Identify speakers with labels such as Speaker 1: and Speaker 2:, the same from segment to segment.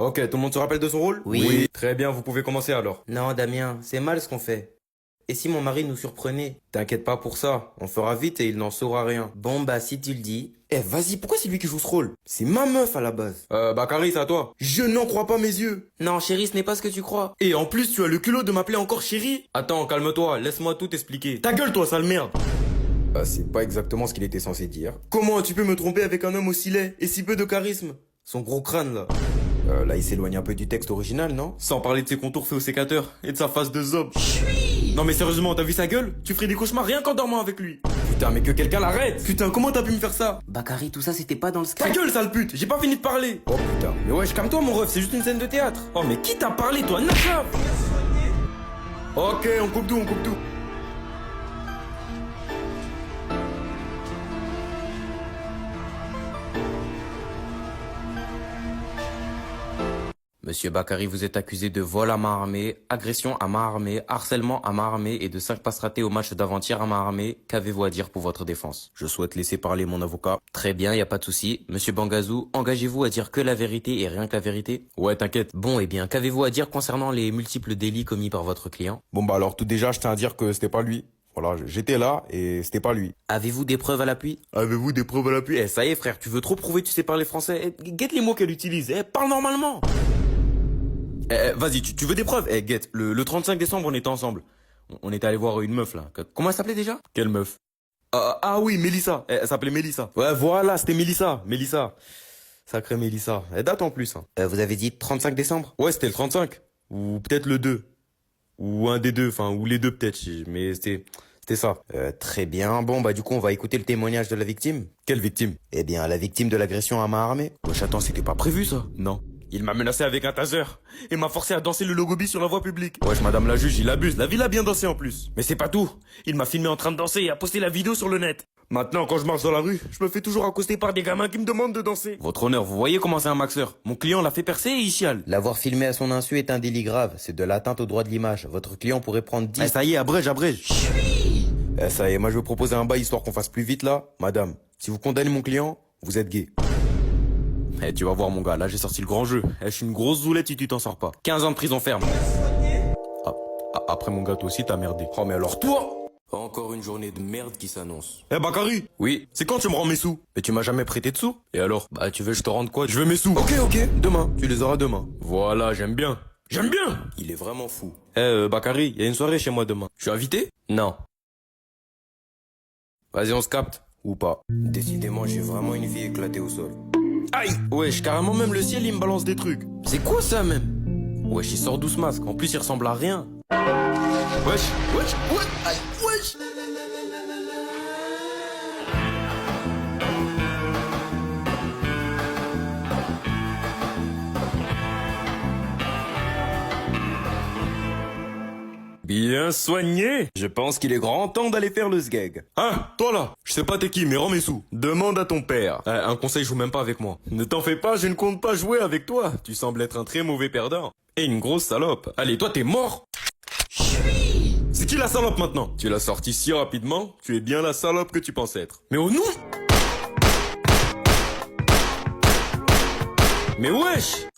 Speaker 1: Ok, tout le monde se rappelle de son rôle?
Speaker 2: Oui.
Speaker 1: Très bien, vous pouvez commencer alors.
Speaker 2: Non, Damien, c'est mal ce qu'on fait. Et si mon mari nous surprenait?
Speaker 1: T'inquiète pas pour ça, on fera vite et il n'en saura rien.
Speaker 2: Bon, bah, si tu le dis.
Speaker 1: Eh, vas-y, pourquoi c'est lui qui joue ce rôle? C'est ma meuf à la base. Bakary, c'est à toi. Je n'en crois pas mes yeux.
Speaker 2: Non, chérie, ce n'est pas ce que tu crois.
Speaker 1: Et en plus, tu as le culot de m'appeler encore chérie? Attends, calme-toi, laisse-moi tout expliquer. Ta gueule, toi, sale merde. C'est pas exactement ce qu'il était censé dire. Comment tu peux me tromper avec un homme aussi laid et si peu de charisme? Son gros crâne, là. Là, il s'éloigne un peu du texte original, non? Sans parler de ses contours faits au sécateur et de sa face de zob. Non mais sérieusement, t'as vu sa gueule? Tu ferais des cauchemars rien qu'en dormant avec lui. Putain, mais que quelqu'un l'arrête. Putain, comment t'as pu me faire ça?
Speaker 2: Bakary, tout ça, c'était pas dans le
Speaker 1: Ta
Speaker 2: script.
Speaker 1: gueule, sale pute, j'ai pas fini de parler. Oh putain, mais wesh, calme-toi mon ref, c'est juste une scène de théâtre. Oh mais qui t'a parlé, toi, Nacha? Ok, on coupe tout, on coupe tout.
Speaker 2: Monsieur Bakary, vous êtes accusé de vol à main armée, agression à main armée, harcèlement à main armée et de 5 passes ratées au match d'avant-hier à main armée. Qu'avez-vous à dire pour votre défense?
Speaker 1: Je souhaite laisser parler mon avocat.
Speaker 2: Très bien, y a pas de souci. Monsieur Bangazou, engagez-vous à dire que la vérité et rien que la vérité?
Speaker 1: Ouais, t'inquiète.
Speaker 2: Bon, eh bien, qu'avez-vous à dire concernant les multiples délits commis par votre client?
Speaker 1: Bon bah alors tout déjà, je tiens à dire que c'était pas lui. Voilà, j'étais là et c'était pas lui.
Speaker 2: Avez-vous des preuves à l'appui?
Speaker 1: Avez-vous des preuves à l'appui? Eh, ça y est frère, tu veux trop prouver que tu sais parler français. Eh, guette les mots qu'elle utilise. Eh, parle normalement. Vas-y, tu veux des preuves? Eh, guette, le 35 décembre, on était ensemble. On était allé voir une meuf, là. Comment elle s'appelait déjà? Quelle meuf? Ah oui, Mélissa. Elle s'appelait Mélissa. Ouais, voilà, c'était Mélissa. Mélissa. Sacrée Mélissa. Elle date en plus. Hein.
Speaker 2: Vous avez dit 35 décembre?
Speaker 1: Ouais, c'était le 35. Ou peut-être le 2. Ou un des deux, enfin, ou les deux peut-être. Mais c'était ça.
Speaker 2: Très bien. Bon, bah du coup, on va écouter le témoignage de la victime.
Speaker 1: Quelle victime?
Speaker 2: Eh bien, la victime de l'agression à main armée.
Speaker 1: Wesh, attends, c'était pas prévu ça? Non. Il m'a menacé avec un taser et m'a forcé à danser le logobi sur la voie publique. Wesh, madame la juge, il abuse. La ville a bien dansé en plus. Mais c'est pas tout. Il m'a filmé en train de danser et a posté la vidéo sur le net. Maintenant, quand je marche dans la rue, je me fais toujours accoster par des gamins qui me demandent de danser. Votre honneur, vous voyez comment c'est un maxeur. Mon client l'a fait percer et il chiale.
Speaker 2: L'avoir filmé à son insu est un délit grave. C'est de l'atteinte au droit de l'image. Votre client pourrait prendre 10...
Speaker 1: Eh, ça y est, abrège. Eh, ça y est, moi je veux proposer un bail histoire qu'on fasse plus vite là. Madame, si vous condamnez mon client, vous êtes gay. Eh, tu vas voir mon gars, là j'ai sorti le grand jeu. Eh, je suis une grosse zoulette si tu t'en sors pas. 15 ans de prison ferme. Après mon gars, toi aussi t'as merdé. Oh mais alors toi?
Speaker 2: Encore une journée de merde qui s'annonce.
Speaker 1: Eh Bakary.
Speaker 2: Oui.
Speaker 1: C'est quand tu me rends mes sous? Mais tu m'as jamais prêté de sous. Et alors?
Speaker 2: Bah tu veux que je te rende quoi?
Speaker 1: Je veux mes sous. Ok, demain. Tu les auras demain. Voilà, j'aime bien. J'aime bien. Il est vraiment fou. Eh Bakary, y a une soirée chez moi demain. Je suis invité?
Speaker 2: Non.
Speaker 1: Vas-y, on se capte. Ou pas. Décidément, j'ai vraiment une vie éclatée au sol. Aïe! Wesh, carrément même le ciel il me balance des trucs.
Speaker 2: C'est quoi ça même?
Speaker 1: Wesh, il sort d'où ce masque? En plus il ressemble à rien. Wesh, aïe, wesh! Bien soigné. Je pense qu'il est grand temps d'aller faire le sgeg. Hein, toi là, je sais pas t'es qui, mais rends mes sous. Demande à ton père. Un conseil, joue même pas avec moi. Ne t'en fais pas, je ne compte pas jouer avec toi. Tu sembles être un très mauvais perdant. Et une grosse salope. Allez, toi t'es mort. C'est qui la salope maintenant? Tu l'as sorti si rapidement, tu es bien la salope que tu penses être. Mais oh non! Mais wesh!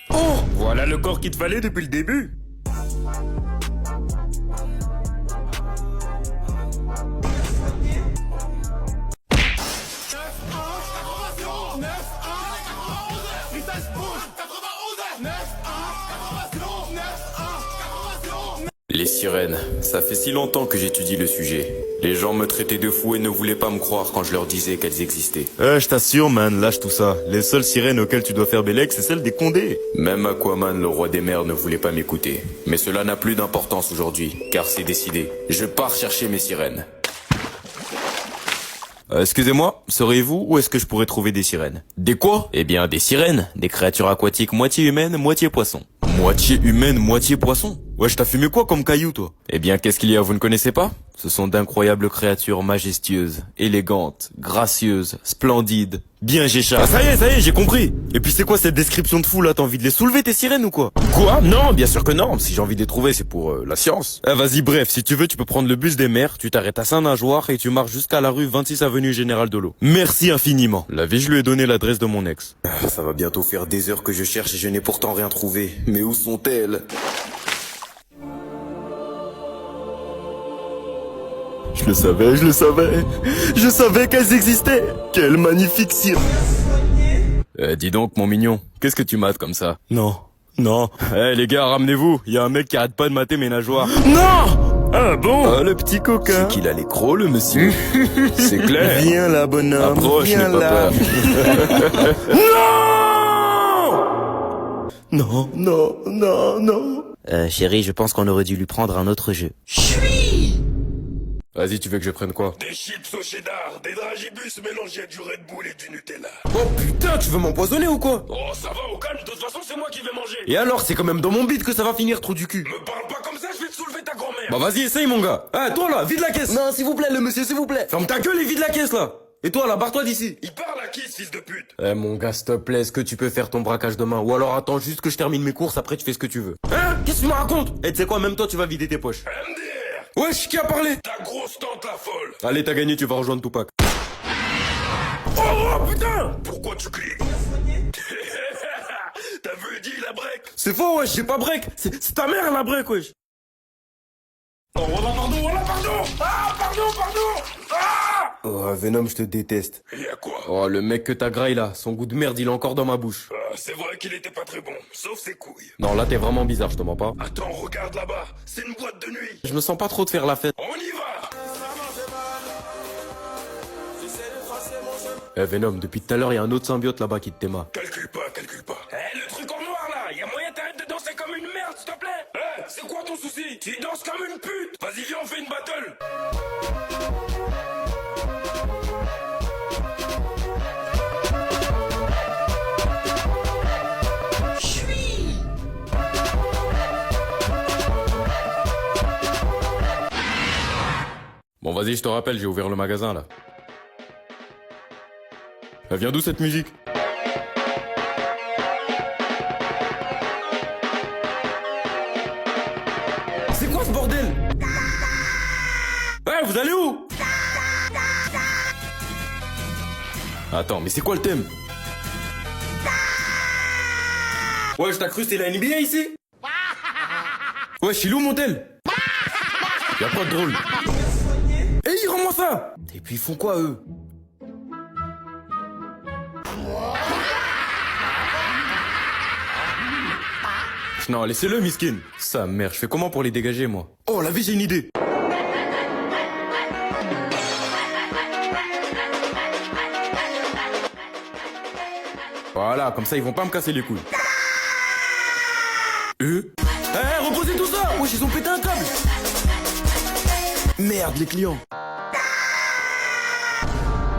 Speaker 1: Oh! Voilà le corps qu'il te fallait depuis le début. Les sirènes, ça fait si longtemps que j'étudie le sujet. Les gens me traitaient de fou et ne voulaient pas me croire quand je leur disais qu'elles existaient. Je t'assure man, lâche tout ça. Les seules sirènes auxquelles tu dois faire bellec, c'est celles des Condés. Même Aquaman, le roi des mers, ne voulait pas m'écouter. Mais cela n'a plus d'importance aujourd'hui, car c'est décidé. Je pars chercher mes sirènes. Excusez-moi, sauriez-vous où est-ce que je pourrais trouver des sirènes? Des quoi? Eh bien, des sirènes, des créatures aquatiques moitié humaines, moitié poisson. Moitié humaine, moitié poisson? Ouais, je t'as fumé quoi comme caillou, toi?
Speaker 2: Eh bien, qu'est-ce qu'il y a, vous ne connaissez pas? Ce sont d'incroyables créatures majestueuses, élégantes, gracieuses, splendides, bien Géchard.
Speaker 1: Ah, ça y est, j'ai compris. Et puis c'est quoi cette description de fou, là? T'as envie de les soulever, tes sirènes, ou quoi?
Speaker 2: Quoi? Non, bien sûr que non. Si j'ai envie de les trouver, c'est pour la science.
Speaker 1: Ah, vas-y, bref, si tu veux, tu peux prendre le bus des mers, tu t'arrêtes à Saint-Nageoire et tu marches jusqu'à la rue 26 avenue Général Dolo. Merci infiniment. La vie, je lui ai donné l'adresse de mon ex. Ah, ça va bientôt faire des heures que je cherche et je n'ai pourtant rien trouvé. Mais où sont-elles? Je le savais, je savais qu'elles existaient. Quelle magnifique cire.
Speaker 2: Dis donc, mon mignon, qu'est-ce que tu mates comme ça?
Speaker 1: Non.
Speaker 2: Eh les gars, ramenez-vous, y a un mec qui arrête pas de mater mes nageoires.
Speaker 1: Non!
Speaker 2: Ah bon?
Speaker 1: Oh, le petit coquin.
Speaker 2: C'est qu'il a les crocs, le monsieur. C'est clair.
Speaker 1: Viens là, bonhomme.
Speaker 2: Approche,
Speaker 1: viens
Speaker 2: n'aie pas
Speaker 1: là.
Speaker 2: peur.
Speaker 1: Non.
Speaker 2: Chérie, je pense qu'on aurait dû lui prendre un autre jeu.
Speaker 1: Vas-y, tu veux que je prenne quoi?
Speaker 3: Des chips au cheddar, des dragibus mélangés à du Red Bull et du Nutella.
Speaker 1: Oh putain, tu veux m'empoisonner ou quoi?
Speaker 3: Oh, ça va, au calme, de toute façon, c'est moi qui vais manger.
Speaker 1: Et alors, c'est quand même dans mon bide que ça va finir, trou du cul.
Speaker 3: Me parle pas comme ça, je vais te soulever ta grand-mère.
Speaker 1: Bah vas-y, essaye mon gars. Ah, toi là, vide la caisse. Non, s'il vous plaît, le monsieur, s'il vous plaît. Ferme ta gueule et vide la caisse là. Et toi là, barre-toi d'ici.
Speaker 3: Il parle à qui, ce fils de pute?
Speaker 1: Eh mon gars, s'il te plaît, est-ce que tu peux faire ton braquage demain? Ou alors attends juste que je termine mes courses, après tu fais ce que tu veux. Hein? Qu'est-ce que tu me racontes? Eh, tu sais quoi, même toi tu vas vider tes poches.
Speaker 3: MDR,
Speaker 1: Wesh, qui a parlé?
Speaker 3: ta grosse tante la folle.
Speaker 1: Allez, t'as gagné, tu vas rejoindre Tupac.
Speaker 3: Oh putain! Pourquoi tu cries? T'as vu, dit la break?
Speaker 1: C'est faux, wesh, j'ai pas break. C'est ta mère la break, wesh.
Speaker 3: Oh, voilà, pardon! Ah, pardon! Ah!
Speaker 1: Oh, Venom, je te déteste.
Speaker 3: Il y a quoi?
Speaker 1: Oh, le mec que t'as graille là, son goût de merde, il est encore dans ma bouche.
Speaker 3: Ah, c'est vrai qu'il était pas très bon, sauf ses couilles.
Speaker 1: Non, là t'es vraiment bizarre, je te mens pas.
Speaker 3: Attends, regarde là-bas, c'est une boîte de nuit.
Speaker 1: Je me sens pas trop de faire la fête.
Speaker 3: On y va!
Speaker 1: Eh Venom, depuis tout à l'heure, y a un autre symbiote là-bas qui te téma.
Speaker 3: Calcule pas. Eh, le truc en noir là, y a moyen t'arrêtes de danser comme une merde, s'il te plaît? Eh, c'est quoi ton souci? Tu danses comme une pute! Vas-y, viens, on fait une battle!
Speaker 1: Bon, vas-y, je te rappelle, j'ai ouvert le magasin là. Elle vient d'où cette musique? C'est quoi ce bordel? Eh, vous allez où? Attends, mais c'est quoi le thème? Ouais, je t'ai cru, c'est la NBA ici? Ouais, je suis où mon tel? Y'a quoi de drôle? Eh, rends-moi ça! Et puis ils font quoi eux? Non, laissez-le, miskin. Sa mère, je fais comment pour les dégager, moi? Oh, la vie, j'ai une idée. Voilà, comme ça, ils vont pas me casser les couilles. Eh, reposez tout ça! Wesh, ils ont pété un câble! Merde, les clients.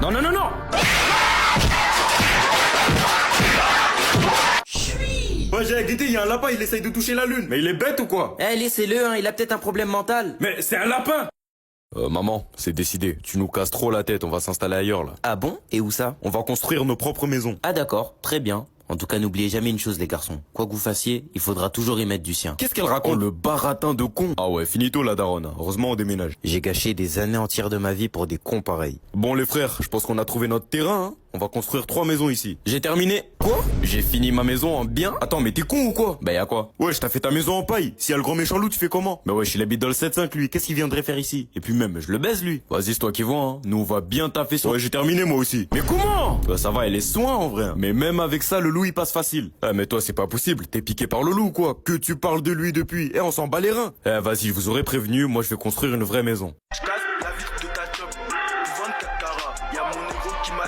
Speaker 1: Non! Ouais, j'ai guetté, il y a un lapin, il essaye de toucher la lune. Mais il est bête ou quoi?
Speaker 2: Eh, laissez-le, hein, il a peut-être un problème mental.
Speaker 1: Mais c'est un lapin! Maman, c'est décidé. Tu nous casses trop la tête, on va s'installer ailleurs, là.
Speaker 2: Ah bon? Et où ça?
Speaker 1: On va construire nos propres maisons.
Speaker 2: Ah d'accord, très bien. En tout cas, n'oubliez jamais une chose les garçons. Quoi que vous fassiez, il faudra toujours y mettre du sien.
Speaker 1: Qu'est-ce qu'elle raconte? Oh, le baratin de con. Ah ouais, finito la daronne. Heureusement, on déménage.
Speaker 2: J'ai gâché des années entières de ma vie pour des cons pareils.
Speaker 1: Bon, les frères, je pense qu'on a trouvé notre terrain, hein. On va construire 3 maisons ici. J'ai terminé. Quoi? J'ai fini ma maison en bien. Attends, mais t'es con ou quoi? Bah y'a quoi? Ouais, je t'ai fait ta maison en paille. S'il y a le grand méchant loup, tu fais comment? Bah ouais, il habite dans le 7-5 lui. Qu'est-ce qu'il viendrait faire ici? Et puis même, je le baise lui. Vas-y, c'est toi qui vois, hein. Nous, on va bien taffer sur... Ouais, j'ai terminé moi aussi. Mais comment? Bah ça va, elle est soin en vrai. Mais même avec ça, le loup il passe facile. Ah mais toi, c'est pas possible. T'es piqué par le loup quoi. Que tu parles de lui depuis. Eh, on s'en bat les reins. Eh, vas-y, je vous aurais prévenu. Moi, je vais construire une vraie maison.
Speaker 3: Je casse la vitre de ta chop, 24 carats, y'a mon négro qui m'a...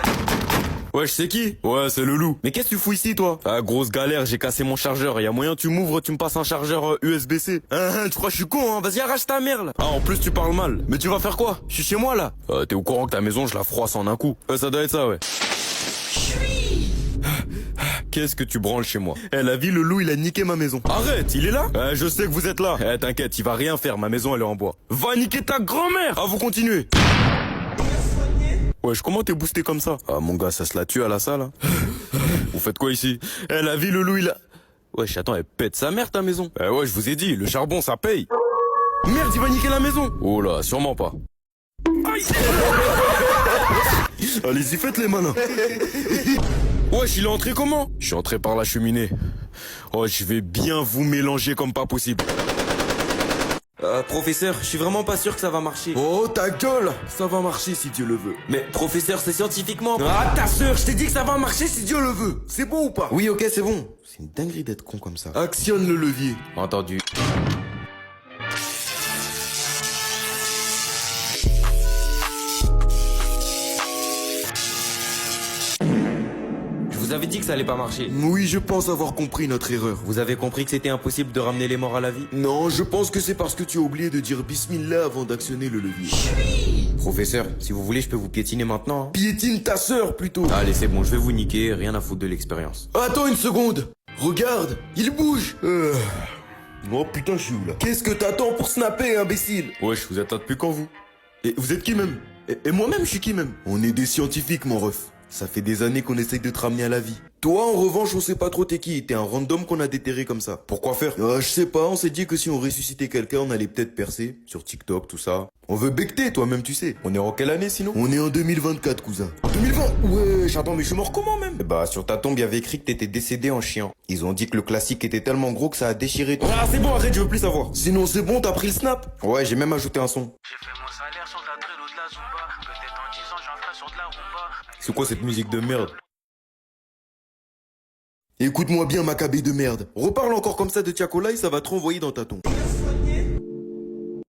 Speaker 1: Ouais, je sais qui? Ouais, c'est le loup. Mais qu'est-ce que tu fous ici, toi? Ah, grosse galère, j'ai cassé mon chargeur. Y'a moyen, tu m'ouvres, tu me passes un chargeur USB-C. Tu crois que je suis con, hein? Vas-y, arrache ta merde, là. Ah, en plus, tu parles mal. Mais tu vas faire quoi? Je suis chez moi, là. T'es au courant que ta maison, je la froisse en un coup. Ça doit être ça, ouais. Qu'est-ce que tu branles chez moi? La vie, le loup, il a niqué ma maison. Arrête, il est là? Je sais que vous êtes là. T'inquiète, il va rien faire, ma maison, elle est en bois. Va niquer ta grand-mère! Ah, vous continuez. Wesh, comment t'es boosté comme ça? Ah, mon gars, ça se la tue à la salle, hein. Vous faites quoi ici? La vie, le loup, il a... Wesh, attends, elle pète sa mère, ta maison. Ouais, je vous ai dit, le charbon, ça paye. Merde, il va niquer la maison. Oh là, sûrement pas. Aïe. Allez-y, faites les malins. Wesh, il est entré comment? Je suis entré par la cheminée. Oh, je vais bien vous mélanger comme pas possible.
Speaker 2: Professeur, je suis vraiment pas sûr que ça va marcher.
Speaker 1: Oh, ta gueule! Ça va marcher si Dieu le veut.
Speaker 2: Mais professeur, c'est scientifiquement...
Speaker 1: Ah, ta sœur, je t'ai dit que ça va marcher si Dieu le veut. C'est bon ou pas?
Speaker 2: Oui, ok, c'est bon. C'est une dinguerie d'être con comme ça.
Speaker 1: Actionne le levier.
Speaker 2: Entendu. Je vous avais dit que ça allait pas marcher.
Speaker 1: Oui, je pense avoir compris notre erreur.
Speaker 2: Vous avez compris que c'était impossible de ramener les morts à la vie?
Speaker 1: Non, je pense que c'est parce que tu as oublié de dire Bismillah avant d'actionner le levier.
Speaker 2: Professeur, si vous voulez, je peux vous piétiner maintenant. Hein.
Speaker 1: Piétine ta sœur plutôt.
Speaker 2: Allez, c'est bon, je vais vous niquer, rien à foutre de l'expérience.
Speaker 1: Attends une seconde. Regarde, il bouge. Oh putain, je suis où là? Qu'est-ce que t'attends pour snapper, imbécile? Wesh, vous êtes là depuis quand vous? Et vous êtes qui même? Et moi-même, je suis qui même? On est des scientifiques, mon ref. Ça fait des années qu'on essaye de te ramener à la vie. Toi, en revanche, on sait pas trop t'es qui. T'es un random qu'on a déterré comme ça. Pourquoi faire? Je sais pas, on s'est dit que si on ressuscitait quelqu'un, on allait peut-être percer. Sur TikTok, tout ça. On veut becter, toi-même, tu sais. On est en quelle année, sinon? On est en 2024, cousin. 2020? Ouais, attends, mais je suis mort comment, même? Bah, sur ta tombe, il y avait écrit que t'étais décédé en chien. Ils ont dit que le classique était tellement gros que ça a déchiré tout. Ah, c'est bon, arrête, je veux plus savoir. Sinon, c'est bon, t'as pris le snap? Ouais, j'ai même ajouté un son.
Speaker 4: J'ai fait mon salaire sur de la drill ou de la zumba. Peut-être en 10 ans, j'en ferai sur de la rumba.
Speaker 1: C'est quoi cette musique de merde? Écoute-moi bien, Maccabée de merde. Reparle encore comme ça de Tiakola et ça va te renvoyer dans ta tombe.